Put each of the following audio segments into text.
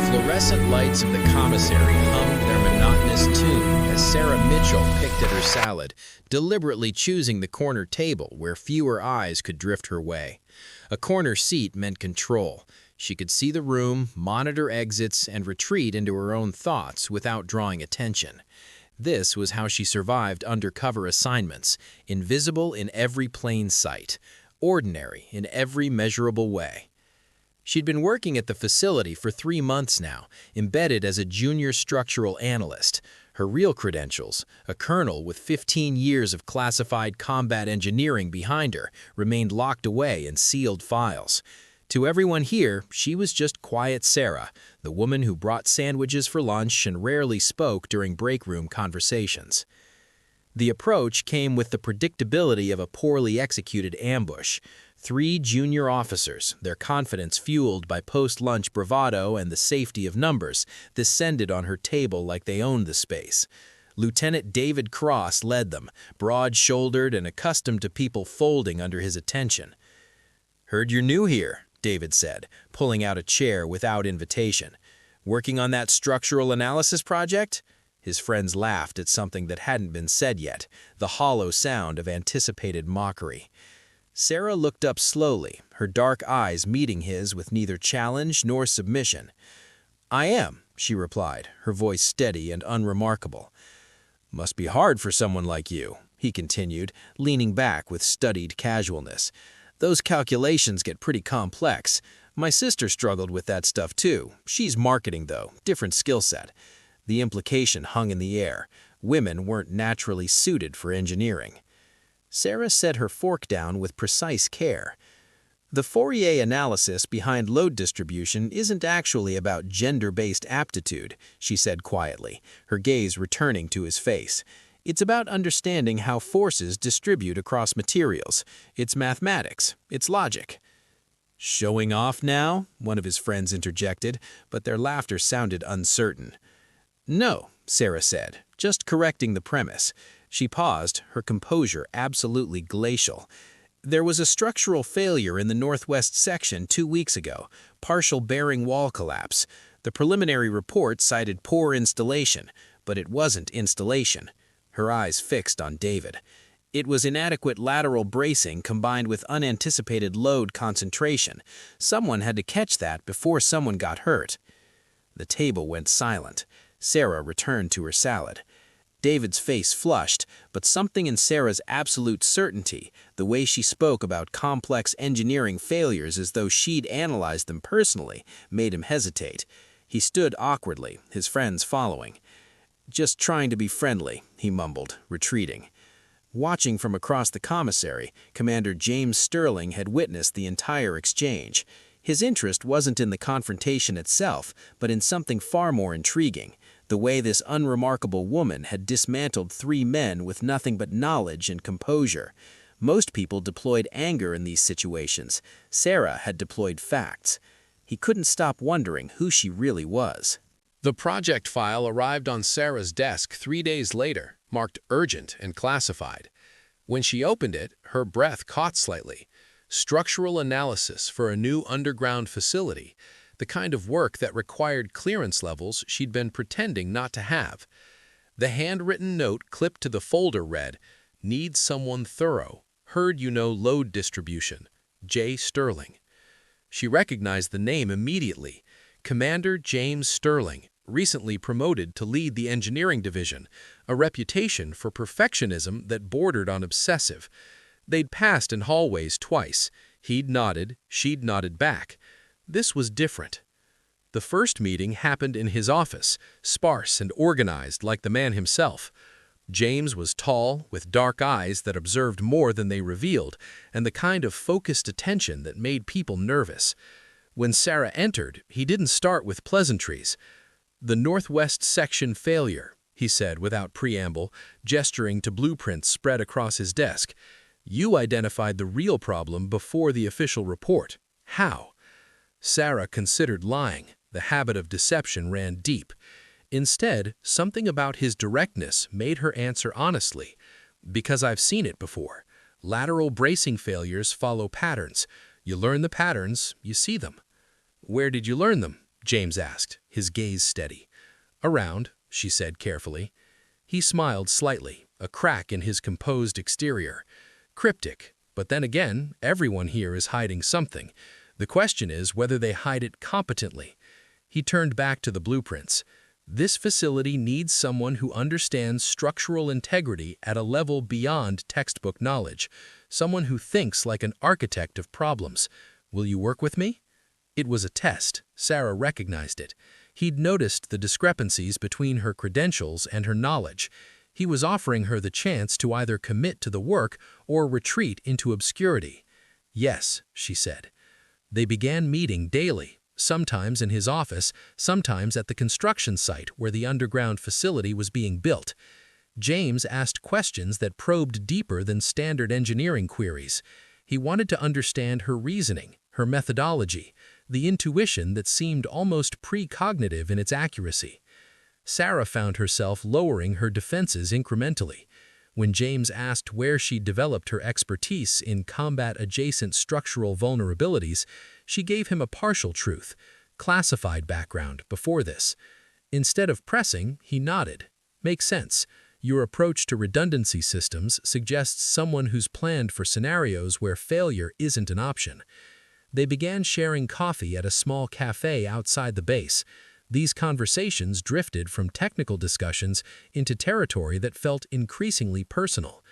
fluorescent lights of the commissary hummed their monotonous tune as Sarah Mitchell picked at her salad, deliberately choosing the corner table where fewer eyes could drift her way. A corner seat meant control. She could see the room, monitor exits, and retreat into her own thoughts without drawing attention. This was how she survived undercover assignments, invisible in every plain sight, ordinary in every measurable way. She'd been working at the facility for 3 months now, embedded as a junior structural analyst. Her real credentials, a colonel with 15 years of classified combat engineering behind her, remained locked away in sealed files. To everyone here, she was just quiet Sarah, the woman who brought sandwiches for lunch and rarely spoke during break room conversations. The approach came with the predictability of a poorly executed ambush. 3 junior officers, their confidence fueled by post-lunch bravado and the safety of numbers, descended on her table like they owned the space. Lieutenant David Cross led them, broad-shouldered and accustomed to people folding under his attention. "Heard you're new here," David said, pulling out a chair without invitation. "Working on that structural analysis project?" His friends laughed at something that hadn't been said yet, the hollow sound of anticipated mockery. Sarah looked up slowly, her dark eyes meeting his with neither challenge nor submission. "I am," she replied, her voice steady and unremarkable. "Must be hard for someone like you," he continued, leaning back with studied casualness. "Those calculations get pretty complex. My sister struggled with that stuff too. She's marketing though, different skill set." The implication hung in the air. Women weren't naturally suited for engineering. Sarah set her fork down with precise care. The Fourier analysis behind load distribution isn't actually about gender-based aptitude, she said quietly, her gaze returning to his face. It's about understanding how forces distribute across materials. It's mathematics. It's logic. "Showing off now?" one of his friends interjected, but their laughter sounded uncertain. "No," Sarah said, just correcting the premise. She paused, her composure absolutely glacial. "There was a structural failure in the northwest section 2 weeks ago, partial bearing wall collapse. The preliminary report cited poor installation, but it wasn't installation." Her eyes fixed on David. "It was inadequate lateral bracing combined with unanticipated load concentration. Someone had to catch that before someone got hurt." The table went silent. Sarah returned to her salad. David's face flushed, but something in Sarah's absolute certainty, the way she spoke about complex engineering failures as though she'd analyzed them personally, made him hesitate. He stood awkwardly, his friends following. "Just trying to be friendly," he mumbled, retreating. Watching from across the commissary, Commander James Sterling had witnessed the entire exchange. His interest wasn't in the confrontation itself, but in something far more intriguing. The way this unremarkable woman had dismantled 3 men with nothing but knowledge and composure. Most people deployed anger in these situations. Sarah had deployed facts. He couldn't stop wondering who she really was. The project file arrived on Sarah's desk 3 days later, marked urgent and classified. When she opened it, her breath caught slightly. Structural analysis for a new underground facility. The kind of work that required clearance levels she'd been pretending not to have. The handwritten note clipped to the folder read, "Need someone thorough. Heard you know load distribution. J. Sterling." She recognized the name immediately. Commander James Sterling, recently promoted to lead the engineering division, a reputation for perfectionism that bordered on obsessive. They'd passed in hallways twice. He'd nodded, she'd nodded back. This was different. The first meeting happened in his office, sparse and organized like the man himself. James was tall, with dark eyes that observed more than they revealed, and the kind of focused attention that made people nervous. When Sarah entered, he didn't start with pleasantries. "The Northwest Section failure," he said without preamble, gesturing to blueprints spread across his desk. "You identified the real problem before the official report. How?" Sarah considered lying. The habit of deception ran deep. Instead, something about his directness made her answer honestly. "Because I've seen it before. Lateral bracing failures follow patterns. You learn the patterns, you see them." "Where did you learn them?" James asked, his gaze steady. "Around," she said carefully. He smiled slightly, a crack in his composed exterior. Cryptic, but then again, everyone here is hiding something. The question is whether they hide it competently. He turned back to the blueprints. This facility needs someone who understands structural integrity at a level beyond textbook knowledge, someone who thinks like an architect of problems. Will you work with me? It was a test. Sarah recognized it. He'd noticed the discrepancies between her credentials and her knowledge. He was offering her the chance to either commit to the work or retreat into obscurity. "Yes," she said. They began meeting daily, sometimes in his office, sometimes at the construction site where the underground facility was being built. James asked questions that probed deeper than standard engineering queries. He wanted to understand her reasoning, her methodology, the intuition that seemed almost precognitive in its accuracy. Sarah found herself lowering her defenses incrementally. When James asked where she developed her expertise in combat-adjacent structural vulnerabilities, she gave him a partial truth, classified background, before this. Instead of pressing, he nodded. "Makes sense. Your approach to redundancy systems suggests someone who's planned for scenarios where failure isn't an option." They began sharing coffee at a small cafe outside the base. These conversations drifted from technical discussions into territory that felt increasingly personal.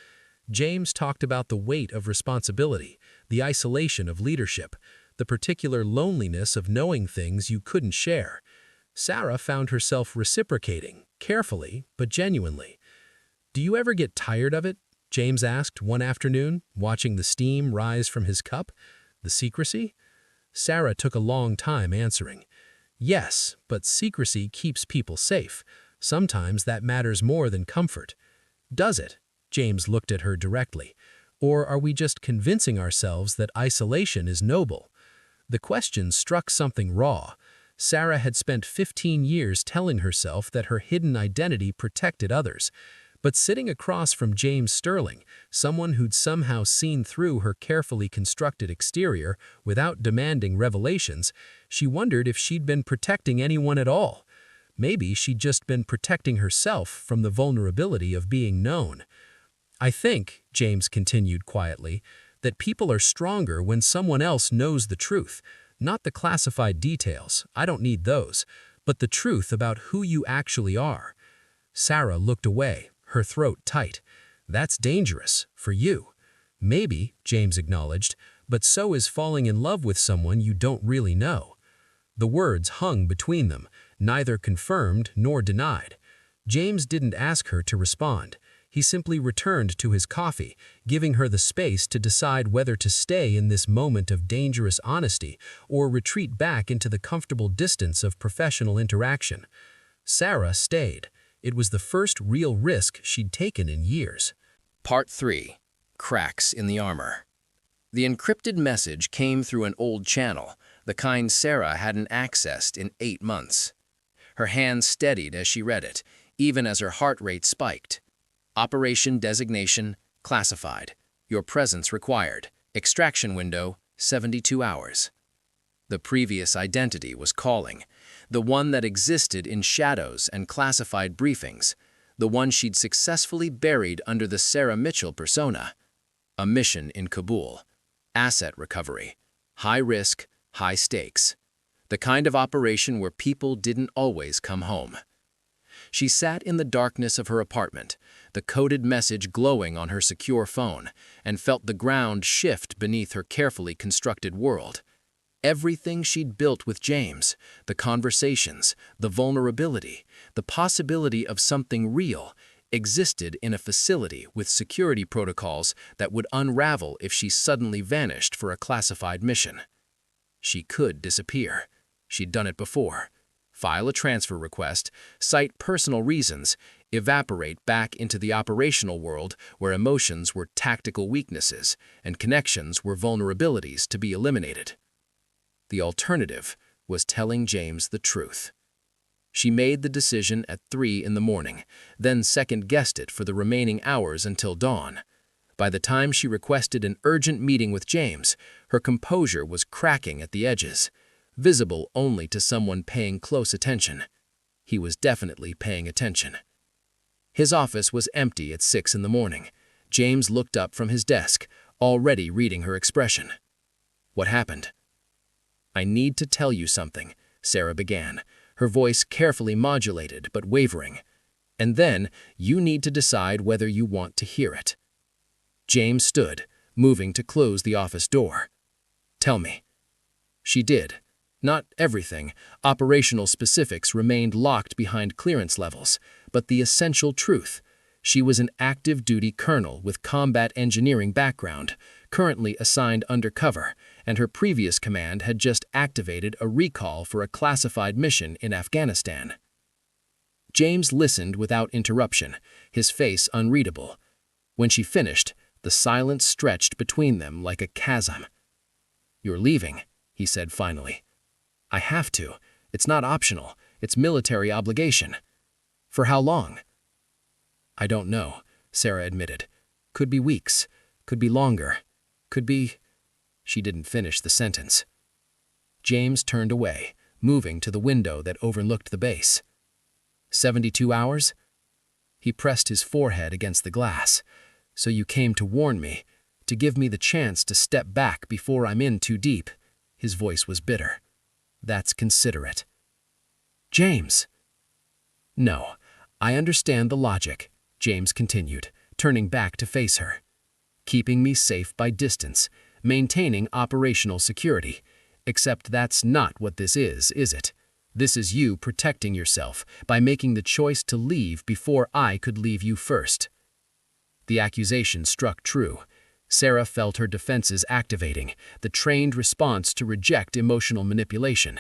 James talked about the weight of responsibility, the isolation of leadership, the particular loneliness of knowing things you couldn't share. Sarah found herself reciprocating, carefully but genuinely. "Do you ever get tired of it?" James asked one afternoon, watching the steam rise from his cup. "The secrecy?" Sarah took a long time answering. "Yes, but secrecy keeps people safe. Sometimes that matters more than comfort." "Does it?" James looked at her directly. "Or are we just convincing ourselves that isolation is noble?" The question struck something raw. Sarah had spent 15 years telling herself that her hidden identity protected others. But sitting across from James Sterling, someone who'd somehow seen through her carefully constructed exterior without demanding revelations, she wondered if she'd been protecting anyone at all. Maybe she'd just been protecting herself from the vulnerability of being known. "I think," James continued quietly, "that people are stronger when someone else knows the truth. Not the classified details, I don't need those, but the truth about who you actually are." Sarah looked away, her throat tight. "That's dangerous, for you." "Maybe," James acknowledged, "but so is falling in love with someone you don't really know." The words hung between them, neither confirmed nor denied. James didn't ask her to respond. He simply returned to his coffee, giving her the space to decide whether to stay in this moment of dangerous honesty or retreat back into the comfortable distance of professional interaction. Sarah stayed. It was the first real risk she'd taken in years. Part 3. Cracks in the Armor. The encrypted message came through an old channel, the kind Sarah hadn't accessed in 8 months. Her hand steadied as she read it, even as her heart rate spiked. "Operation designation classified. Your presence required. Extraction window 72 hours." The previous identity was calling, the one that existed in shadows and classified briefings, the one she'd successfully buried under the Sarah Mitchell persona. A mission in Kabul. Asset recovery. High risk, high stakes. The kind of operation where people didn't always come home. She sat in the darkness of her apartment, the coded message glowing on her secure phone, and felt the ground shift beneath her carefully constructed world. Everything she'd built with James, the conversations, the vulnerability, the possibility of something real, existed in a facility with security protocols that would unravel if she suddenly vanished for a classified mission. She could disappear. She'd done it before. File a transfer request, cite personal reasons, evaporate back into the operational world where emotions were tactical weaknesses and connections were vulnerabilities to be eliminated. The alternative was telling James the truth. She made the decision at 3 in the morning, then second-guessed it for the remaining hours until dawn. By the time she requested an urgent meeting with James, her composure was cracking at the edges. visible only to someone paying close attention. He was definitely paying attention. His office was empty at 6 in the morning. James looked up from his desk, already reading her expression. What happened? "I need to tell you something," Sarah began, her voice carefully modulated but wavering. "And then you need to decide whether you want to hear it." James stood, moving to close the office door. "Tell me." She did. Not everything. Operational specifics remained locked behind clearance levels, but the essential truth. She was an active duty colonel with combat engineering background, currently assigned undercover, and her previous command had just activated a recall for a classified mission in Afghanistan. James listened without interruption, his face unreadable. When she finished, the silence stretched between them like a chasm. "You're leaving," he said finally. "I have to. It's not optional. It's military obligation." "For how long?" "I don't know," Sarah admitted. "Could be weeks. Could be longer. Could be—" She didn't finish the sentence. James turned away, moving to the window that overlooked the base. 72 hours? He pressed his forehead against the glass. "So you came to warn me, to give me the chance to step back before I'm in too deep." His voice was bitter. "That's considerate." "James!" "No, I understand the logic," James continued, turning back to face her. "Keeping me safe by distance, maintaining operational security. Except that's not what this is it? This is you protecting yourself by making the choice to leave before I could leave you first." The accusation struck true. Sarah felt her defenses activating, the trained response to reject emotional manipulation.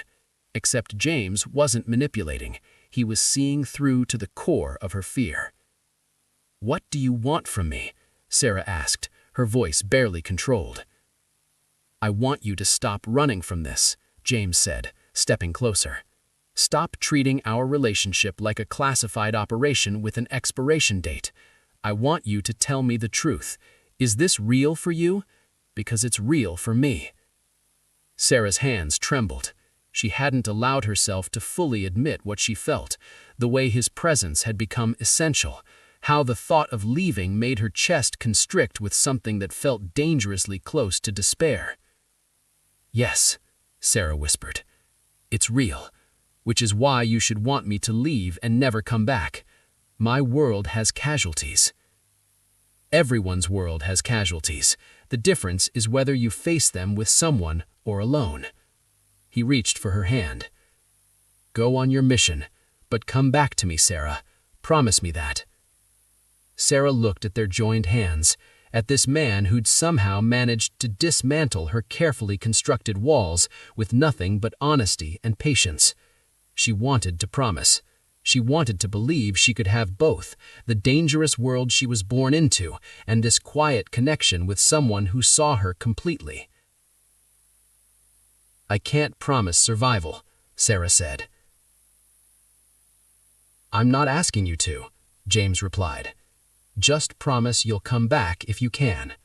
Except James wasn't manipulating. He was seeing through to the core of her fear. "What do you want from me?" Sarah asked, her voice barely controlled. "I want you to stop running from this," James said, stepping closer. "Stop treating our relationship like a classified operation with an expiration date. I want you to tell me the truth. Is this real for you? Because it's real for me." Sarah's hands trembled. She hadn't allowed herself to fully admit what she felt, the way his presence had become essential, how the thought of leaving made her chest constrict with something that felt dangerously close to despair. "Yes," Sarah whispered. "It's real, which is why you should want me to leave and never come back. My world has casualties." "Everyone's world has casualties. The difference is whether you face them with someone or alone." He reached for her hand. "Go on your mission, but come back to me, Sarah. Promise me that." Sarah looked at their joined hands, at this man who'd somehow managed to dismantle her carefully constructed walls with nothing but honesty and patience. She wanted to promise. She wanted to believe she could have both, the dangerous world she was born into and this quiet connection with someone who saw her completely. "I can't promise survival," Sarah said. "I'm not asking you to," James replied. "Just promise you'll come back if you can."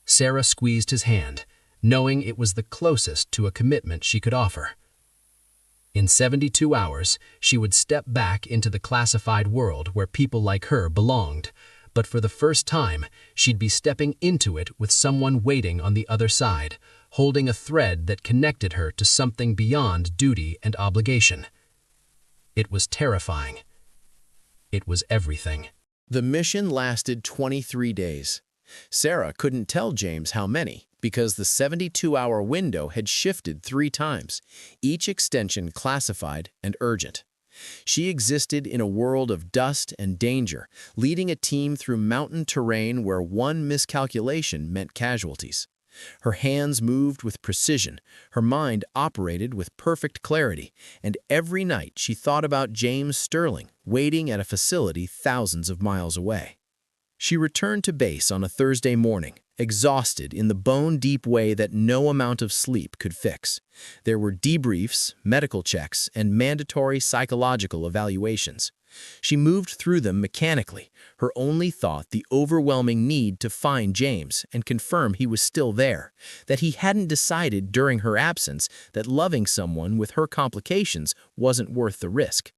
Sarah squeezed his hand, knowing it was the closest to a commitment she could offer. In 72 hours, she would step back into the classified world where people like her belonged, but for the first time, she'd be stepping into it with someone waiting on the other side, holding a thread that connected her to something beyond duty and obligation. It was terrifying. It was everything. The mission lasted 23 days. Sarah couldn't tell James how many, because the 72-hour window had shifted 3 times, each extension classified and urgent. She existed in a world of dust and danger, leading a team through mountain terrain where one miscalculation meant casualties. Her hands moved with precision, her mind operated with perfect clarity, and every night she thought about James Sterling, waiting at a facility thousands of miles away. She returned to base on a Thursday morning, exhausted in the bone-deep way that no amount of sleep could fix. There were debriefs, medical checks, and mandatory psychological evaluations. She moved through them mechanically, her only thought the overwhelming need to find James and confirm he was still there, that he hadn't decided during her absence that loving someone with her complications wasn't worth the risk.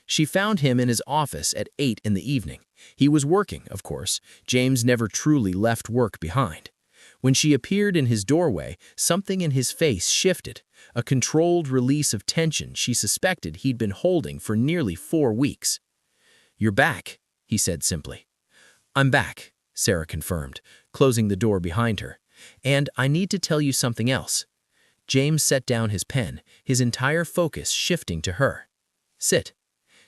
She found him in his office at 8 in the evening. He was working, of course. James never truly left work behind. When she appeared in his doorway, something in his face shifted, a controlled release of tension she suspected he'd been holding for nearly 4 weeks. "You're back," he said simply. "I'm back," Sarah confirmed, closing the door behind her. "And I need to tell you something else." James set down his pen, his entire focus shifting to her. "Sit."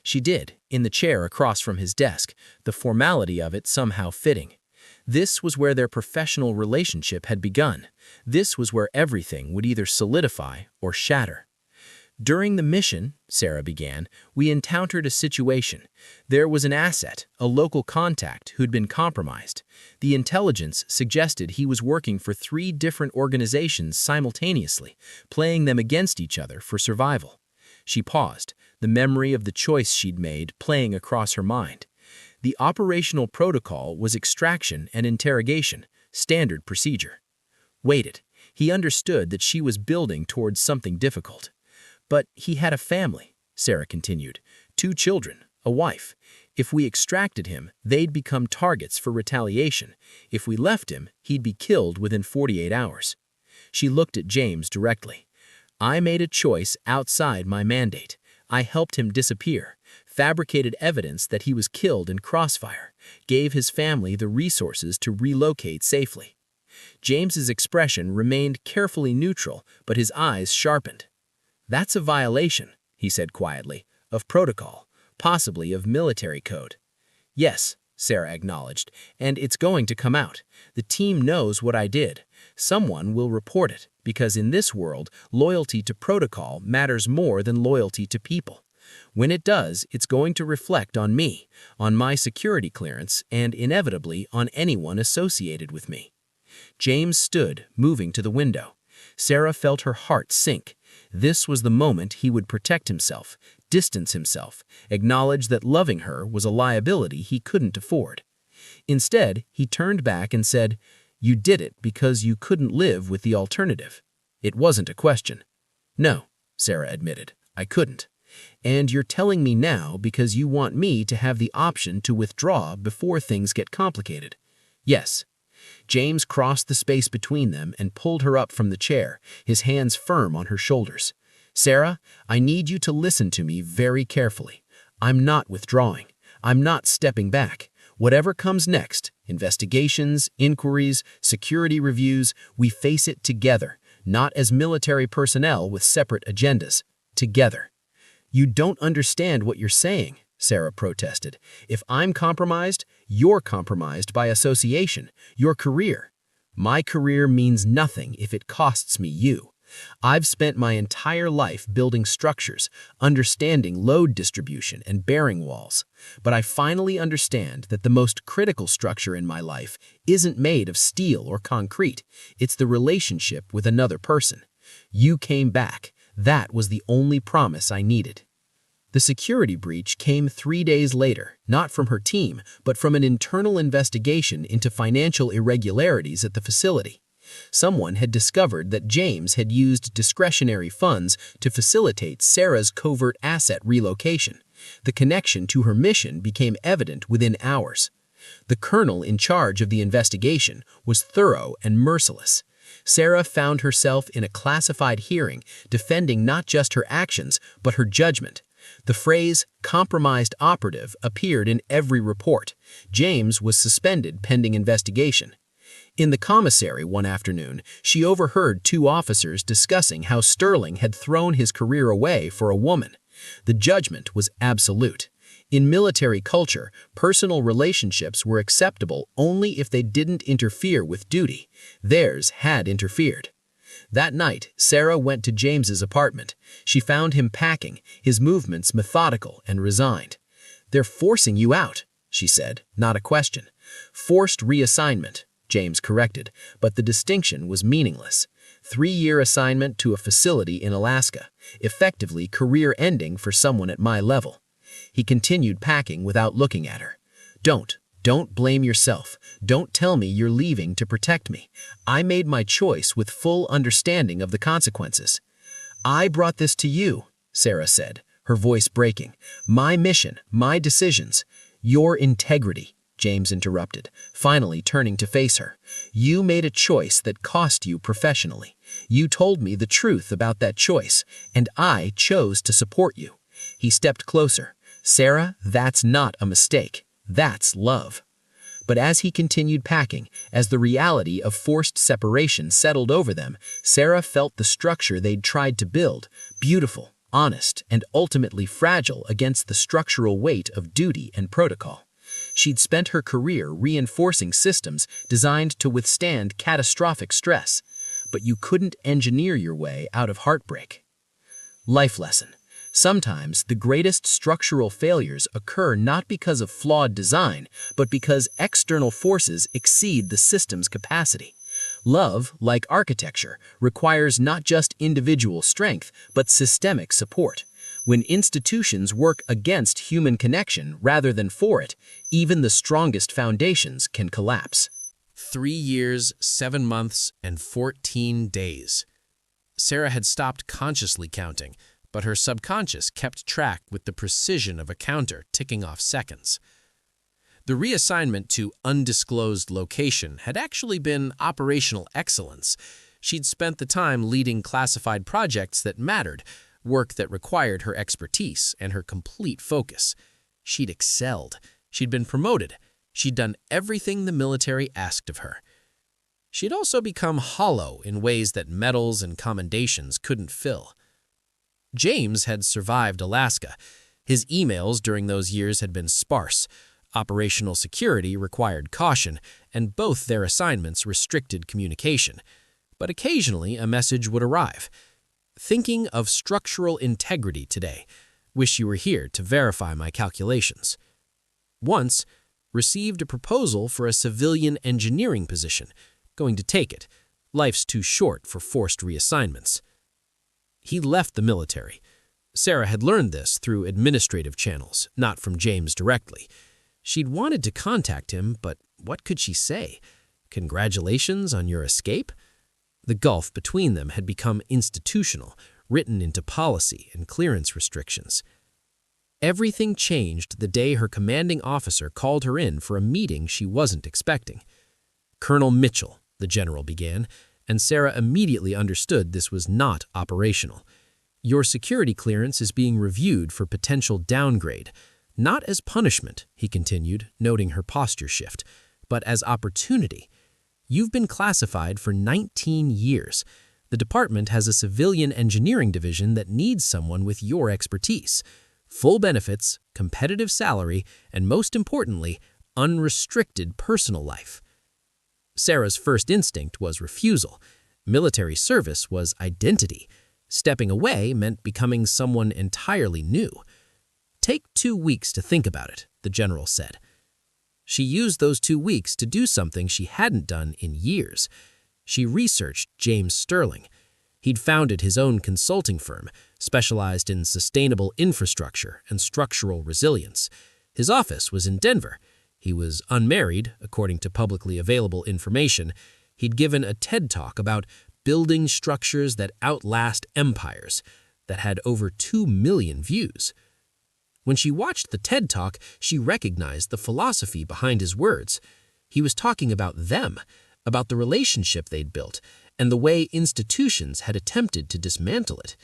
She did, in the chair across from his desk, the formality of it somehow fitting. This was where their professional relationship had begun. This was where everything would either solidify or shatter. "During the mission," Sarah began, "we encountered a situation. There was an asset, a local contact, who'd been compromised. The intelligence suggested he was working for 3 different organizations simultaneously, playing them against each other for survival." She paused, the memory of the choice she'd made playing across her mind. The operational protocol was extraction and interrogation, standard procedure. Waited. He understood that she was building towards something difficult. "But he had a family," Sarah continued. 2 children, a wife. If we extracted him, they'd become targets for retaliation. If we left him, he'd be killed within 48 hours. She looked at James directly. "I made a choice outside my mandate. I helped him disappear, fabricated evidence that he was killed in crossfire, gave his family the resources to relocate safely." James's expression remained carefully neutral, but his eyes sharpened. "That's a violation," he said quietly, "of protocol, possibly of military code." "Yes," Sarah acknowledged, "and it's going to come out. The team knows what I did. Someone will report it, because in this world, loyalty to protocol matters more than loyalty to people. When it does, it's going to reflect on me, on my security clearance, and inevitably on anyone associated with me." James stood, moving to the window. Sarah felt her heart sink. This was the moment he would protect himself, distance himself, acknowledge that loving her was a liability he couldn't afford. Instead, he turned back and said, "You did it because you couldn't live with the alternative." It wasn't a question. "No," Sarah admitted, "I couldn't. And you're telling me now because you want me to have the option to withdraw before things get complicated." "Yes." James crossed the space between them and pulled her up from the chair, his hands firm on her shoulders. "Sarah, I need you to listen to me very carefully. I'm not withdrawing. I'm not stepping back. Whatever comes next, investigations, inquiries, security reviews, we face it together, not as military personnel with separate agendas. Together." "You don't understand what you're saying," Sarah protested. "If I'm compromised, you're compromised by association, your career. My career means nothing if it costs me you. I've spent my entire life building structures, understanding load distribution and bearing walls. But I finally understand that the most critical structure in my life isn't made of steel or concrete. It's the relationship with another person. You came back. That was the only promise I needed." The security breach came 3 days later, not from her team, but from an internal investigation into financial irregularities at the facility. Someone had discovered that James had used discretionary funds to facilitate Sarah's covert asset relocation. The connection to her mission became evident within hours. The colonel in charge of the investigation was thorough and merciless. Sarah found herself in a classified hearing defending not just her actions, but her judgment. The phrase "compromised operative" appeared in every report. James was suspended pending investigation. In the commissary one afternoon, she overheard 2 officers discussing how Sterling had thrown his career away for a woman. The judgment was absolute. In military culture, personal relationships were acceptable only if they didn't interfere with duty. Theirs had interfered. That night, Sarah went to James's apartment. She found him packing, his movements methodical and resigned. "They're forcing you out," she said, not a question. "Forced reassignment. James corrected, but the distinction was meaningless. 3-year assignment to a facility in Alaska, effectively career-ending for someone at my level. He continued packing without looking at her. Don't blame yourself. Don't tell me you're leaving to protect me. I made my choice with full understanding of the consequences. I brought this to you, Sarah said, her voice breaking. My mission, my decisions. Your integrity, James interrupted, finally turning to face her. You made a choice that cost you professionally. You told me the truth about that choice, and I chose to support you. He stepped closer. Sarah, that's not a mistake. That's love. But as he continued packing, as the reality of forced separation settled over them, Sarah felt the structure they'd tried to build, beautiful, honest, and ultimately fragile against the structural weight of duty and protocol. She'd spent her career reinforcing systems designed to withstand catastrophic stress, but you couldn't engineer your way out of heartbreak. Life lesson. Sometimes the greatest structural failures occur not because of flawed design, but because external forces exceed the system's capacity. Love, like architecture, requires not just individual strength, but systemic support. When institutions work against human connection rather than for it, even the strongest foundations can collapse. 3 years, 7 months, and 14 days. Sarah had stopped consciously counting, but her subconscious kept track with the precision of a counter ticking off seconds. The reassignment to undisclosed location had actually been operational excellence. She'd spent the time leading classified projects that mattered, work that required her expertise and her complete focus. She'd excelled. She'd been promoted. She'd done everything the military asked of her. She'd also become hollow in ways that medals and commendations couldn't fill. James had survived Alaska. His emails during those years had been sparse. Operational security required caution, and both their assignments restricted communication. But occasionally a message would arrive. Thinking of structural integrity today. Wish you were here to verify my calculations. Once, received a proposal for a civilian engineering position. Going to take it. Life's too short for forced reassignments. He left the military. Sarah had learned this through administrative channels, not from James directly. She'd wanted to contact him, but what could she say? Congratulations on your escape? The gulf between them had become institutional, written into policy and clearance restrictions. Everything changed the day her commanding officer called her in for a meeting she wasn't expecting. Colonel Mitchell, the general began, and Sarah immediately understood this was not operational. Your security clearance is being reviewed for potential downgrade, not as punishment, he continued, noting her posture shift, but as opportunity. You've been classified for 19 years. The department has a civilian engineering division that needs someone with your expertise. Full benefits, competitive salary, and most importantly, unrestricted personal life. Sarah's first instinct was refusal. Military service was identity. Stepping away meant becoming someone entirely new. Take 2 weeks to think about it, the general said. She used those 2 weeks to do something she hadn't done in years. She researched James Sterling. He'd founded his own consulting firm, specialized in sustainable infrastructure and structural resilience. His office was in Denver. He was unmarried, according to publicly available information. He'd given a TED Talk about building structures that outlast empires, that had over 2 million views. When she watched the TED Talk, she recognized the philosophy behind his words. He was talking about them, about the relationship they'd built, and the way institutions had attempted to dismantle it.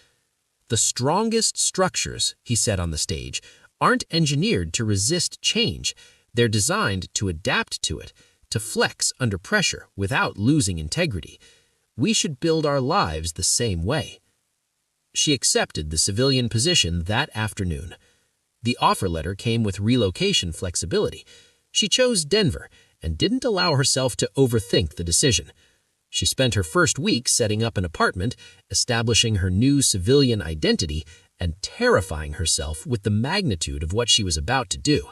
The strongest structures, he said on the stage, aren't engineered to resist change. They're designed to adapt to it, to flex under pressure without losing integrity. We should build our lives the same way. She accepted the civilian position that afternoon. The offer letter came with relocation flexibility. She chose Denver and didn't allow herself to overthink the decision. She spent her first week setting up an apartment, establishing her new civilian identity, and terrifying herself with the magnitude of what she was about to do.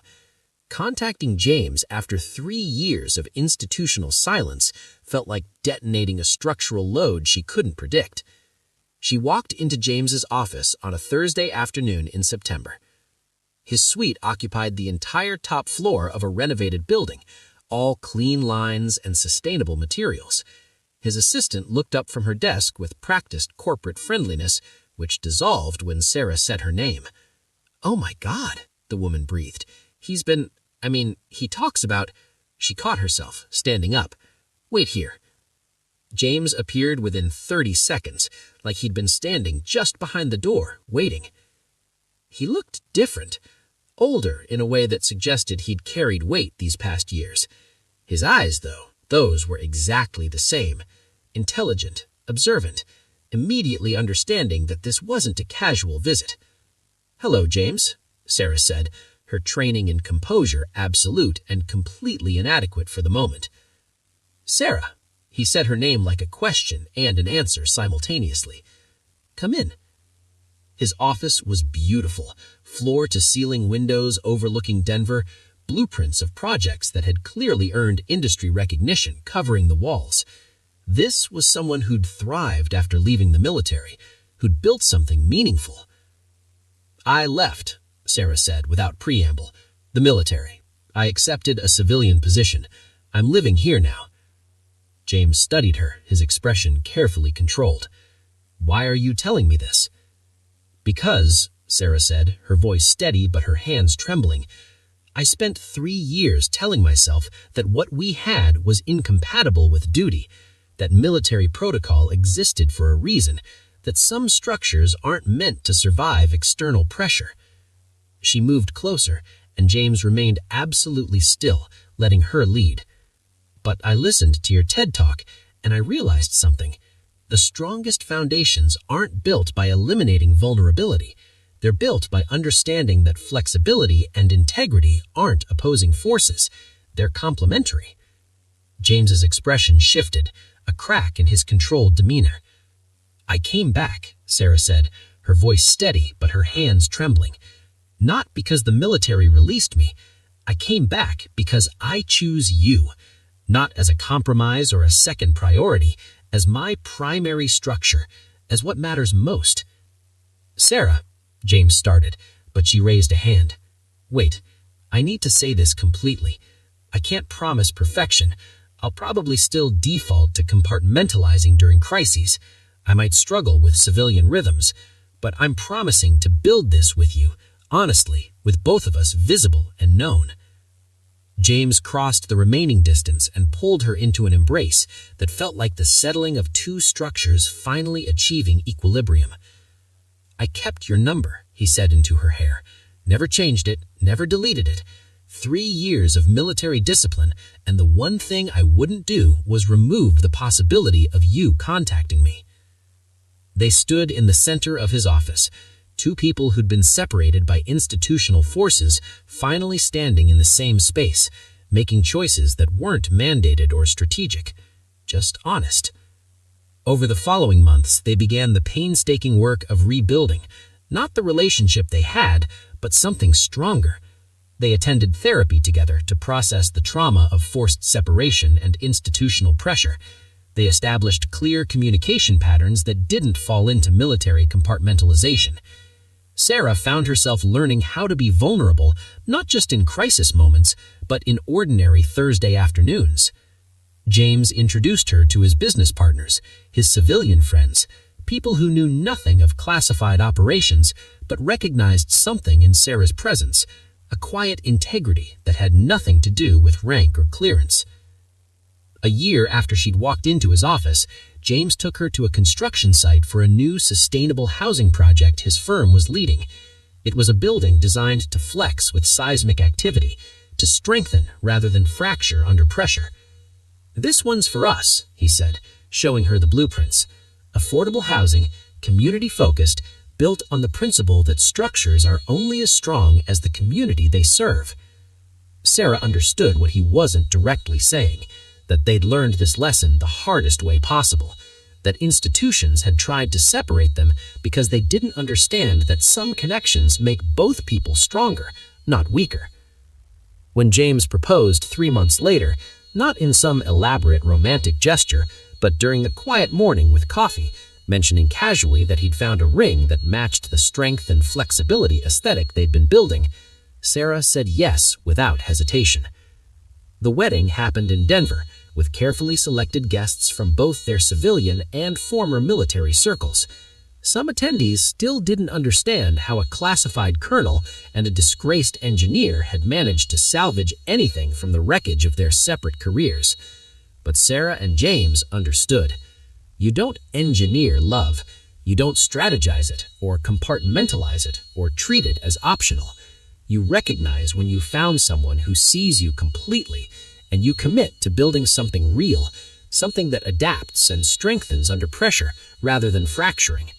Contacting James after 3 years of institutional silence felt like detonating a structural load she couldn't predict. She walked into James's office on a Thursday afternoon in September. His suite occupied the entire top floor of a renovated building, all clean lines and sustainable materials. His assistant looked up from her desk with practiced corporate friendliness, which dissolved when Sarah said her name. "Oh my God," the woman breathed. He talks about—" She caught herself, standing up. "Wait here." James appeared within 30 seconds, like he'd been standing just behind the door, waiting. He looked different, older in a way that suggested he'd carried weight these past years. His eyes, though, those were exactly the same. Intelligent, observant, immediately understanding that this wasn't a casual visit. "Hello, James," Sarah said, her training in composure absolute and completely inadequate for the moment. "Sarah." He said her name like a question and an answer simultaneously. "Come in." His office was beautiful, floor-to-ceiling windows overlooking Denver, blueprints of projects that had clearly earned industry recognition covering the walls. This was someone who'd thrived after leaving the military, who'd built something meaningful. "I left," Sarah said without preamble. "The military. I accepted a civilian position. I'm living here now." James studied her, his expression carefully controlled. "Why are you telling me this?" "Because," Sarah said, her voice steady but her hands trembling, "I spent 3 years telling myself that what we had was incompatible with duty, that military protocol existed for a reason, that some structures aren't meant to survive external pressure." She moved closer, and James remained absolutely still, letting her lead. "But I listened to your TED Talk, and I realized something. The strongest foundations aren't built by eliminating vulnerability. They're built by understanding that flexibility and integrity aren't opposing forces. They're complementary." James's expression shifted, a crack in his controlled demeanor. "I came back," Sarah said, her voice steady but her hands trembling. "Not because the military released me. I came back because I choose you. Not as a compromise or a second priority, as my primary structure, as what matters most." "Sarah," James started, but she raised a hand. "Wait, I need to say this completely. I can't promise perfection. I'll probably still default to compartmentalizing during crises. I might struggle with civilian rhythms, but I'm promising to build this with you, honestly, with both of us visible and known." James crossed the remaining distance and pulled her into an embrace that felt like the settling of 2 structures finally achieving equilibrium. "I kept your number," he said into her hair. "Never changed it, never deleted it. 3 years of military discipline, and the one thing I wouldn't do was remove the possibility of you contacting me." They stood in the center of his office, 2 people who'd been separated by institutional forces finally standing in the same space, making choices that weren't mandated or strategic, just honest. Over the following months, they began the painstaking work of rebuilding, not the relationship they had, but something stronger. They attended therapy together to process the trauma of forced separation and institutional pressure. They established clear communication patterns that didn't fall into military compartmentalization. Sarah found herself learning how to be vulnerable, not just in crisis moments, but in ordinary Thursday afternoons. James introduced her to his business partners, his civilian friends, people who knew nothing of classified operations, but recognized something in Sarah's presence, a quiet integrity that had nothing to do with rank or clearance. A year after she'd walked into his office, James took her to a construction site for a new sustainable housing project his firm was leading. It was a building designed to flex with seismic activity, to strengthen rather than fracture under pressure. "This one's for us," he said, showing her the blueprints. "Affordable housing, community-focused, built on the principle that structures are only as strong as the community they serve." Sarah understood what he wasn't directly saying, that they'd learned this lesson the hardest way possible, that institutions had tried to separate them because they didn't understand that some connections make both people stronger, not weaker. When James proposed 3 months later, not in some elaborate romantic gesture, but during a quiet morning with coffee, mentioning casually that he'd found a ring that matched the strength and flexibility aesthetic they'd been building, Sarah said yes without hesitation. The wedding happened in Denver, with carefully selected guests from both their civilian and former military circles. Some attendees still didn't understand how a classified colonel and a disgraced engineer had managed to salvage anything from the wreckage of their separate careers. But Sarah and James understood. You don't engineer love. You don't strategize it, or compartmentalize it, or treat it as optional. You recognize when you found someone who sees you completely, and you commit to building something real, something that adapts and strengthens under pressure rather than fracturing.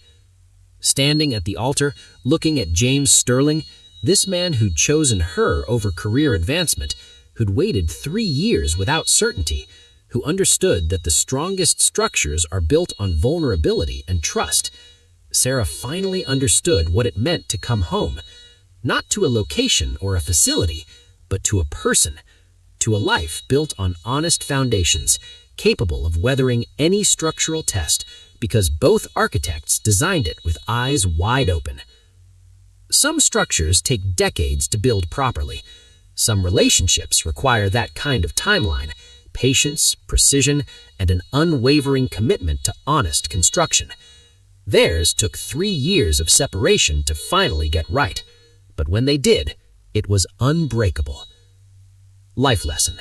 Standing at the altar, looking at James Sterling, this man who'd chosen her over career advancement, who'd waited 3 years without certainty, who understood that the strongest structures are built on vulnerability and trust, Sarah finally understood what it meant to come home, not to a location or a facility, but to a person, to a life built on honest foundations, capable of weathering any structural test, because both architects designed it with eyes wide open. Some structures take decades to build properly. Some relationships require that kind of timeline, patience, precision, and an unwavering commitment to honest construction. Theirs took 3 years of separation to finally get right, but when they did, it was unbreakable. Life lesson.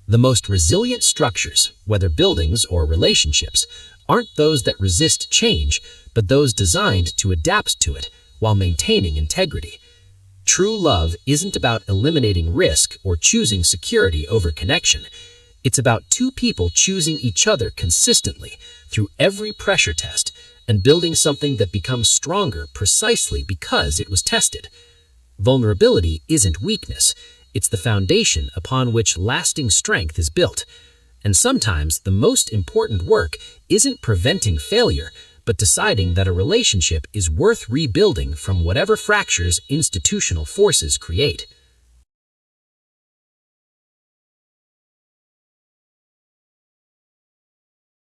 The most resilient structures, whether buildings or relationships, aren't those that resist change, but those designed to adapt to it while maintaining integrity. True love isn't about eliminating risk or choosing security over connection. It's about two people choosing each other consistently through every pressure test and building something that becomes stronger precisely because it was tested. Vulnerability isn't weakness. It's the foundation upon which lasting strength is built. And sometimes the most important work isn't preventing failure, but deciding that a relationship is worth rebuilding from whatever fractures institutional forces create.